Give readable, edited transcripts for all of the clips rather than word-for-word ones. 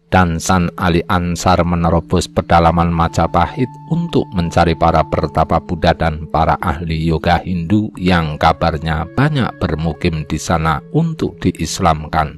Dan San Ali Ansar menerobos pedalaman Majapahit untuk mencari para pertapa Buddha dan para ahli yoga Hindu yang kabarnya banyak bermukim di sana untuk diislamkan.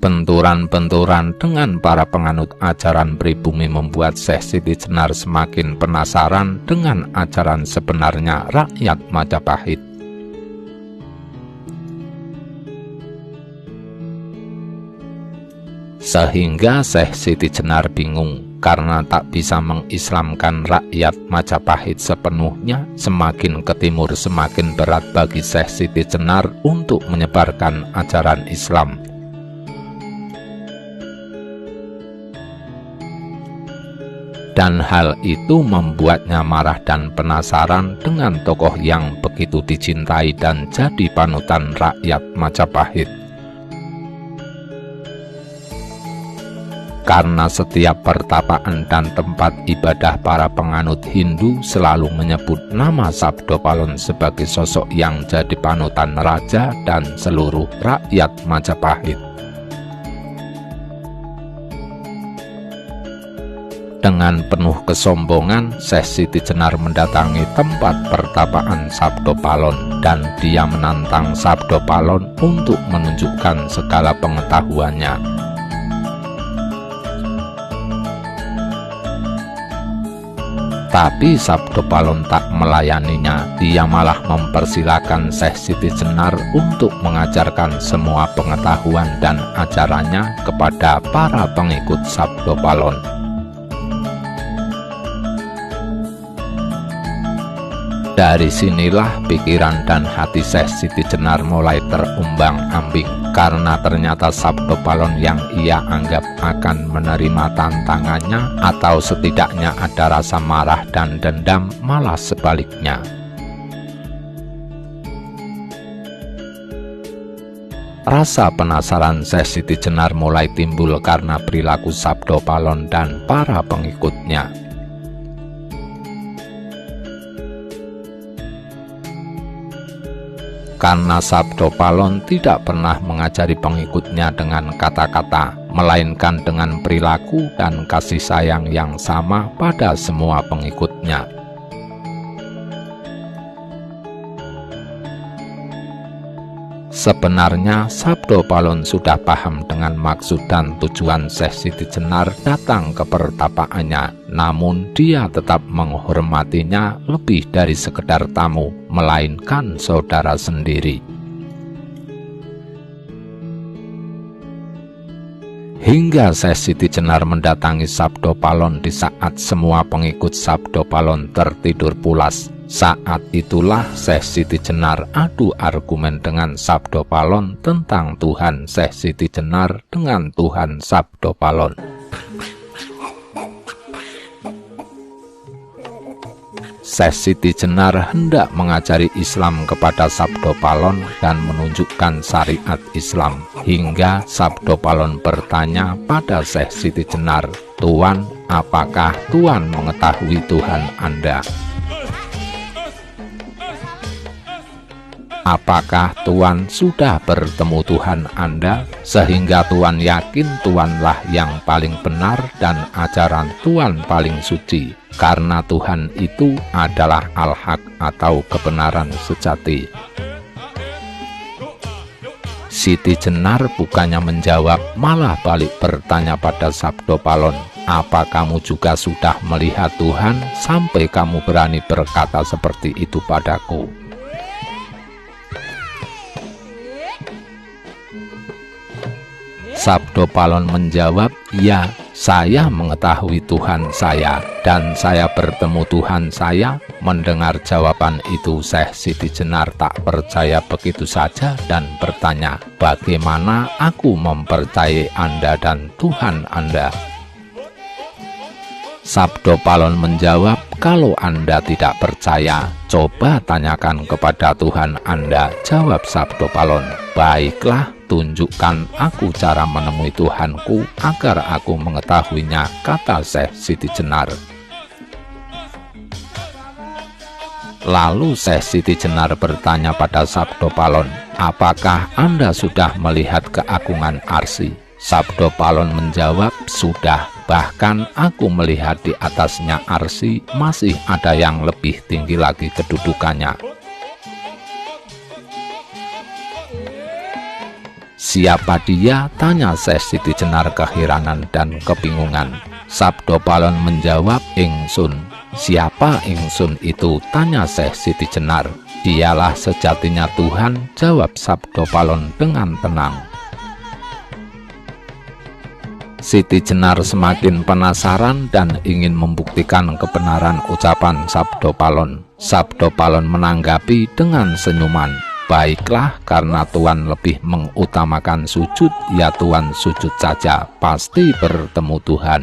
Benturan-benturan dengan para penganut ajaran pribumi membuat Syekh Siti Jenar semakin penasaran dengan ajaran sebenarnya rakyat Majapahit. Sehingga Syekh Siti Jenar bingung karena tak bisa mengislamkan rakyat Majapahit sepenuhnya. Semakin ke timur semakin berat bagi Syekh Siti Jenar untuk menyebarkan ajaran Islam. Dan hal itu membuatnya marah dan penasaran dengan tokoh yang begitu dicintai dan jadi panutan rakyat Majapahit. Karena setiap pertapaan dan tempat ibadah para penganut Hindu selalu menyebut nama Sabdopalon sebagai sosok yang jadi panutan raja dan seluruh rakyat Majapahit. Dengan penuh kesombongan, Syekh Siti Jenar mendatangi tempat pertapaan Sabdopalon dan dia menantang Sabdopalon untuk menunjukkan segala pengetahuannya. Tapi Sabdopalon tak melayaninya, dia malah mempersilahkan Syekh Siti Jenar untuk mengajarkan semua pengetahuan dan ajarannya kepada para pengikut Sabdopalon. Dari sinilah pikiran dan hati Syekh Siti Jenar mulai terumbang-ambing, karena ternyata Sabdopalon yang ia anggap akan menerima tantangannya atau setidaknya ada rasa marah dan dendam, malah sebaliknya. Rasa penasaran Syekh Siti Jenar mulai timbul karena perilaku Sabdopalon dan para pengikutnya. Karena Sabdopalon tidak pernah mengajari pengikutnya dengan kata-kata, melainkan dengan perilaku dan kasih sayang yang sama pada semua pengikutnya. Sebenarnya Sabdopalon sudah paham dengan maksud dan tujuan Syekh Siti Jenar datang ke pertapaannya, namun dia tetap menghormatinya lebih dari sekedar tamu, melainkan saudara sendiri. Hingga Syekh Siti Jenar mendatangi Sabdopalon di saat semua pengikut Sabdopalon tertidur pulas. Saat itulah Syekh Siti Jenar adu argumen dengan Sabdopalon tentang Tuhan Syekh Siti Jenar dengan Tuhan Sabdopalon. Syekh Siti Jenar hendak mengajari Islam kepada Sabdopalon dan menunjukkan syariat Islam, hingga Sabdopalon bertanya pada Syekh Siti Jenar, "Tuan, apakah Tuan mengetahui Tuhan Anda? Apakah Tuan sudah bertemu Tuhan Anda sehingga Tuan yakin Tuanlah yang paling benar dan ajaran Tuan paling suci, karena Tuhan itu adalah Al-Haq atau kebenaran sejati?" Siti Jenar bukannya menjawab, malah balik bertanya pada Sabdopalon, "Apa kamu juga sudah melihat Tuhan sampai kamu berani berkata seperti itu padaku?" Sabdopalon menjawab, "Ya, Saya mengetahui Tuhan saya, dan saya bertemu Tuhan saya. Mendengar jawaban itu, Syekh Siti Jenar tak percaya begitu saja dan bertanya, bagaimana aku mempercayai Anda dan Tuhan Anda? Sabdo Palon menjawab, kalau Anda tidak percaya, coba tanyakan kepada Tuhan Anda. Jawab Sabdo Palon, baiklah, tunjukkan aku cara menemui Tuhanku agar aku mengetahuinya, kata Syekh Siti Jenar. Lalu Syekh Siti Jenar bertanya pada Sabdo Palon, apakah Anda sudah melihat keagungan Arsy? Sabdo Palon menjawab, sudah, bahkan aku melihat di atasnya Arsy masih ada yang lebih tinggi lagi kedudukannya. Siapa dia? Tanya Syekh Siti Jenar keheranan dan kebingungan. Sabdo Palon menjawab, Ingsun. Siapa Ingsun itu? Tanya Syekh Siti Jenar. Dialah sejatinya Tuhan, jawab Sabdo Palon dengan tenang. Siti Jenar semakin penasaran dan ingin membuktikan kebenaran ucapan Sabdo Palon. Sabdo Palon menanggapi dengan senyuman, baiklah, karena Tuhan lebih mengutamakan sujud, ya Tuhan sujud saja, pasti bertemu Tuhan.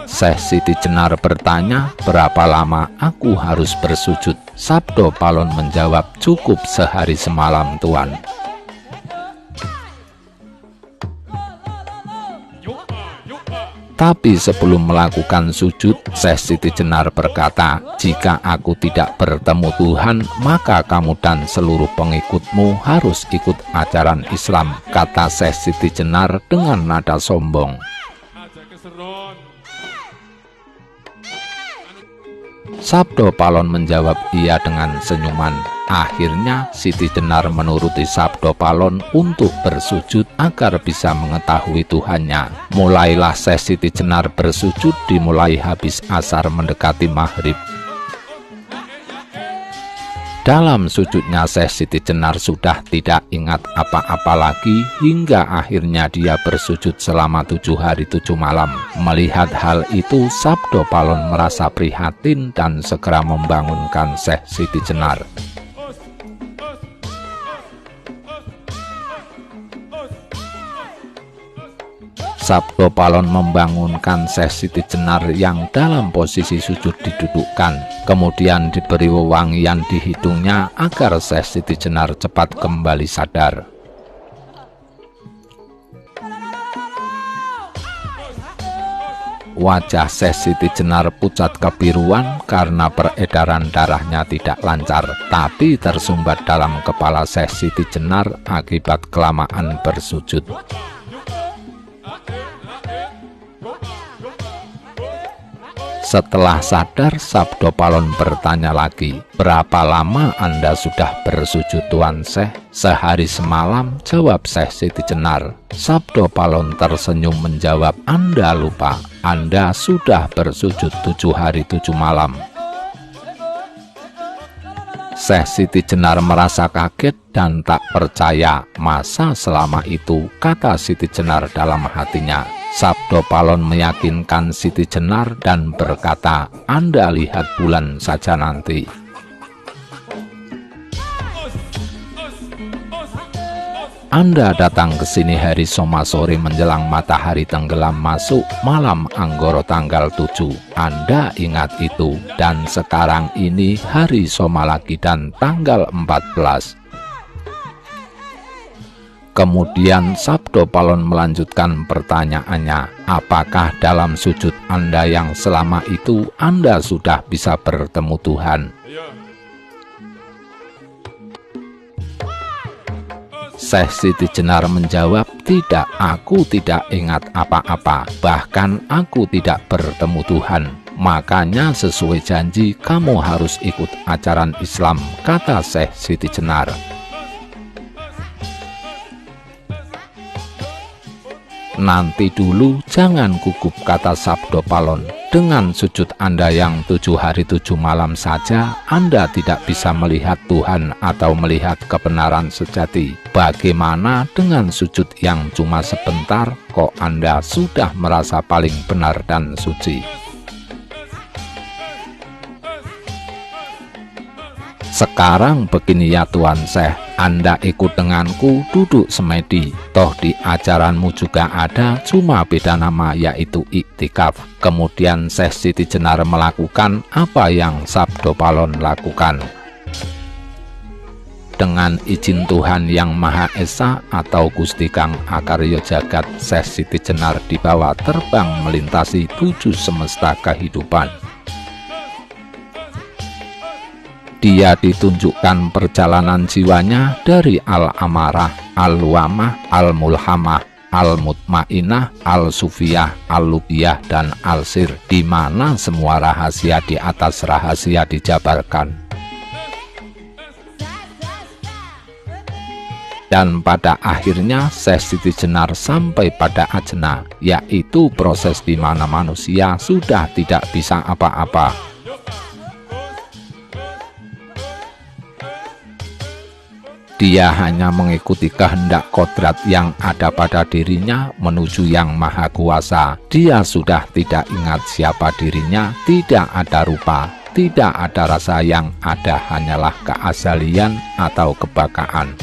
Syekh Siti Jenar bertanya, berapa lama aku harus bersujud? Sabdo Palon menjawab, cukup sehari semalam Tuhan. Tapi sebelum melakukan sujud, Syekh Siti Jenar berkata, jika aku tidak bertemu Tuhan, maka kamu dan seluruh pengikutmu harus ikut ajaran Islam, kata Syekh Siti Jenar dengan nada sombong. Sabdo Palon menjawab iya dengan senyuman. Akhirnya Siti Jenar menuruti Sabdo Palon untuk bersujud agar bisa mengetahui Tuhannya. Mulailah Syekh Siti Jenar bersujud dimulai habis asar mendekati maghrib. Dalam sujudnya Syekh Siti Jenar sudah tidak ingat apa-apa lagi hingga akhirnya dia bersujud selama 7 hari 7 malam. Melihat hal itu, Sabdo Palon merasa prihatin dan segera membangunkan Syekh Siti Jenar. Sabdo Palon membangunkan Syekh Siti Jenar yang dalam posisi sujud didudukkan, kemudian diberi wewangian di hidungnya agar Syekh Siti Jenar cepat kembali sadar. Wajah Syekh Siti Jenar pucat kebiruan karena peredaran darahnya tidak lancar, tapi tersumbat dalam kepala Syekh Siti Jenar akibat kelamaan bersujud. Setelah sadar, Sabdo Palon bertanya lagi, berapa lama Anda sudah bersujud Tuan Syekh? Sehari semalam, jawab Syekh Siti Jenar. Sabdo Palon tersenyum menjawab, Anda lupa, Anda sudah bersujud 7 hari 7 malam. Syekh Siti Jenar merasa kaget dan tak percaya, masa selama itu, kata Siti Jenar dalam hatinya. Sabdo Palon meyakinkan Siti Jenar dan berkata, Anda lihat bulan saja nanti. Anda datang ke sini hari Soma sore menjelang matahari tenggelam masuk malam Anggoro tanggal 7. Anda ingat itu, dan sekarang ini hari Soma lagi dan tanggal 14. Kemudian Sabdo Palon melanjutkan pertanyaannya, apakah dalam sujud Anda yang selama itu Anda sudah bisa bertemu Tuhan? Syekh Siti Jenar menjawab, tidak, aku tidak ingat apa-apa, bahkan aku tidak bertemu Tuhan. Makanya sesuai janji kamu harus ikut ajaran Islam, kata Syekh Siti Jenar. Nanti dulu, jangan gugup, kata Sabdo Palon. dengan sujud Anda yang 7 hari 7 malam saja, Anda tidak bisa melihat Tuhan atau melihat kebenaran sejati. Bagaimana dengan sujud yang cuma sebentar, kok Anda sudah merasa paling benar dan suci? Sekarang begini ya Tuan Syekh, Anda ikut denganku duduk semedi. Toh di ajaranmu juga ada, cuma beda nama yaitu iktikaf. Kemudian Syekh Siti Jenar melakukan apa yang Sabdo Palon lakukan. Dengan izin Tuhan Yang Maha Esa atau Gusti Kang Akarya Jagat, Syekh Siti Jenar dibawa terbang melintasi 7 semesta kehidupan. Dia ditunjukkan perjalanan jiwanya dari Al-Amarah, Al-Luamah, Al-Mulhamah, Al-Mutmainah, Al-Sufiyah, Al-Lubiyah, dan Al-Sir, di mana semua rahasia di atas rahasia dijabarkan. Dan pada akhirnya Syekh Siti Jenar sampai pada ajna, yaitu proses di mana manusia sudah tidak bisa apa-apa. Dia hanya mengikuti kehendak kodrat yang ada pada dirinya menuju Yang Maha Kuasa. Dia sudah tidak ingat siapa dirinya, tidak ada rupa, tidak ada rasa, yang ada hanyalah keasalian atau kebakaan.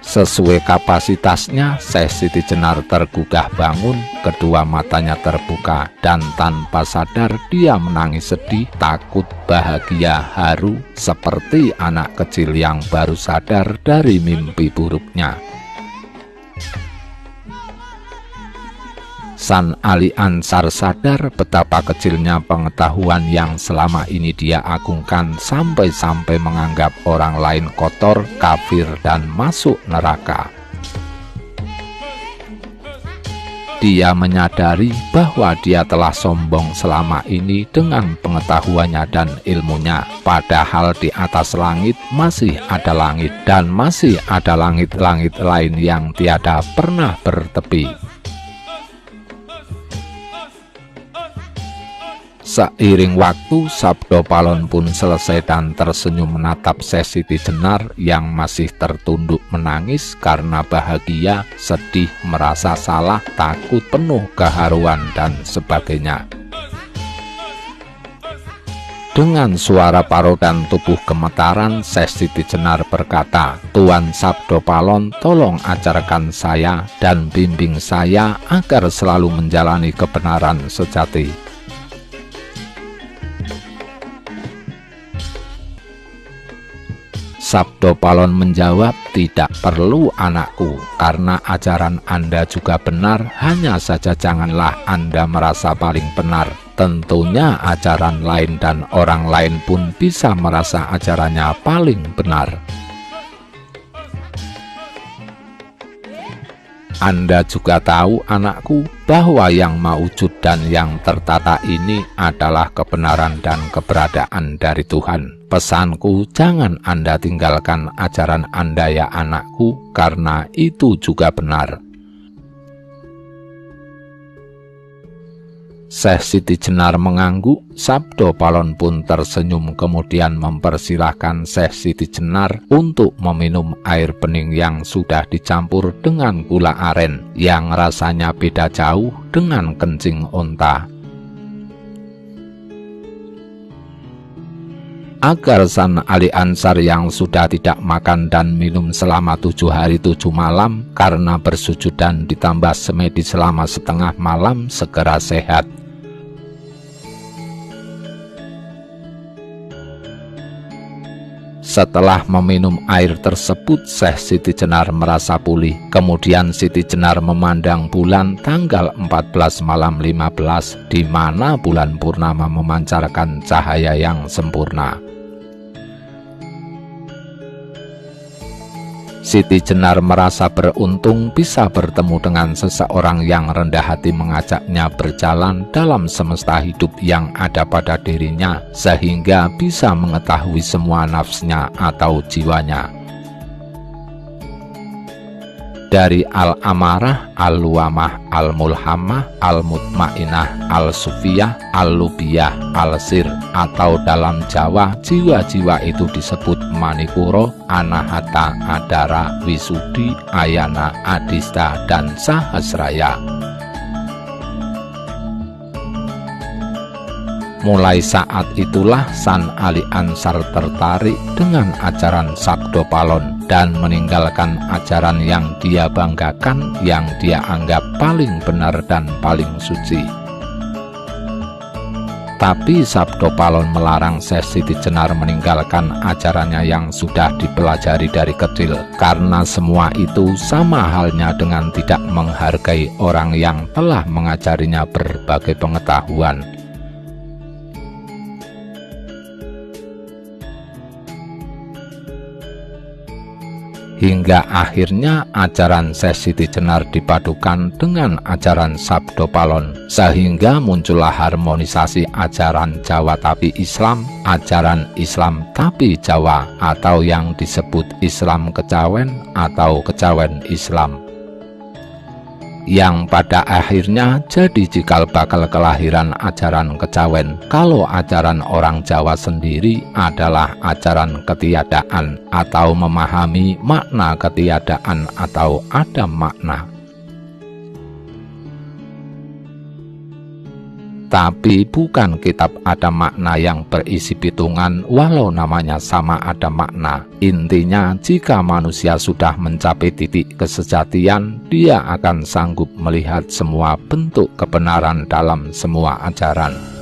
Sesuai kapasitasnya, Syekh Siti Jenar tergugah bangun, kedua matanya terbuka, dan tanpa sadar dia menangis sedih, takut, bahagia, haru, seperti anak kecil yang baru sadar dari mimpi buruknya. San Ali Ansar sadar betapa kecilnya pengetahuan yang selama ini dia agungkan, sampai-sampai menganggap orang lain kotor, kafir, dan masuk neraka. Dia menyadari bahwa dia telah sombong selama ini dengan pengetahuannya dan ilmunya, padahal di atas langit masih ada langit, dan masih ada langit-langit lain yang tiada pernah bertepi. Seiring waktu, Sabdo Palon pun selesai dan tersenyum menatap Syekh Siti Jenar yang masih tertunduk menangis karena bahagia, sedih, merasa salah, takut, penuh keharuan, dan sebagainya. Dengan suara parau dan tubuh gemetaran, Syekh Siti Jenar berkata, "Tuan Sabdo Palon, tolong ajarkan saya dan bimbing saya agar selalu menjalani kebenaran sejati." Sabdo Palon menjawab, "Tidak perlu anakku, karena ajaran Anda juga benar, hanya saja janganlah Anda merasa paling benar. Tentunya ajaran lain dan orang lain pun bisa merasa ajarannya paling benar. Anda juga tahu anakku bahwa yang maujud dan yang tertata ini adalah kebenaran dan keberadaan dari Tuhan. Pesanku, jangan Anda tinggalkan ajaran Anda ya anakku, karena itu juga benar." Syekh Siti Jenar mengangguk, Sabdo Palon pun tersenyum kemudian mempersilahkan Syekh Siti Jenar untuk meminum air bening yang sudah dicampur dengan gula aren yang rasanya beda jauh dengan kencing onta. Agar San Ali Ansar yang sudah tidak makan dan minum selama 7 hari 7 malam karena bersujud dan ditambah semedi selama setengah malam segera sehat. Setelah meminum air tersebut, Syekh Siti Jenar merasa pulih. Kemudian Siti Jenar memandang bulan tanggal 14 malam 15, di mana bulan purnama memancarkan cahaya yang sempurna. Siti Jenar merasa beruntung bisa bertemu dengan seseorang yang rendah hati mengajaknya berjalan dalam semesta hidup yang ada pada dirinya, sehingga bisa mengetahui semua nafsnya atau jiwanya. dari Al-Amarah, Al-Luamah, Al-Mulhamah, Al-Mutmainah, Al-Sufiyah, Al-Lubiyah, Al-Sir, atau dalam Jawa jiwa-jiwa itu disebut Manipuro, Anahata, Adara, Wisudi, Ayana, Adista, dan Sahasraya. Mulai saat itulah San Ali Ansar tertarik dengan ajaran Sabdo Palon dan meninggalkan ajaran yang dia banggakan, yang dia anggap paling benar dan paling suci. Tapi Sabdo Palon melarang Syekh Siti Jenar meninggalkan ajarannya yang sudah dipelajari dari kecil, karena semua itu sama halnya dengan tidak menghargai orang yang telah mengajarinya berbagai pengetahuan. Hingga akhirnya ajaran Syekh Siti Jenar dipadukan dengan ajaran Sabdo Palon, sehingga muncullah harmonisasi ajaran Jawa tapi Islam, ajaran Islam tapi Jawa, atau yang disebut Islam Kejawen atau Kejawen Islam, yang pada akhirnya jadi cikal bakal kelahiran ajaran kejawen. Kalau ajaran orang Jawa sendiri adalah ajaran ketiadaan, atau memahami makna ketiadaan atau ada makna. Tapi bukan kitab ada makna yang berisi pitungan walau namanya sama ada makna. Intinya jika manusia sudah mencapai titik kesejatian, dia akan sanggup melihat semua bentuk kebenaran dalam semua ajaran.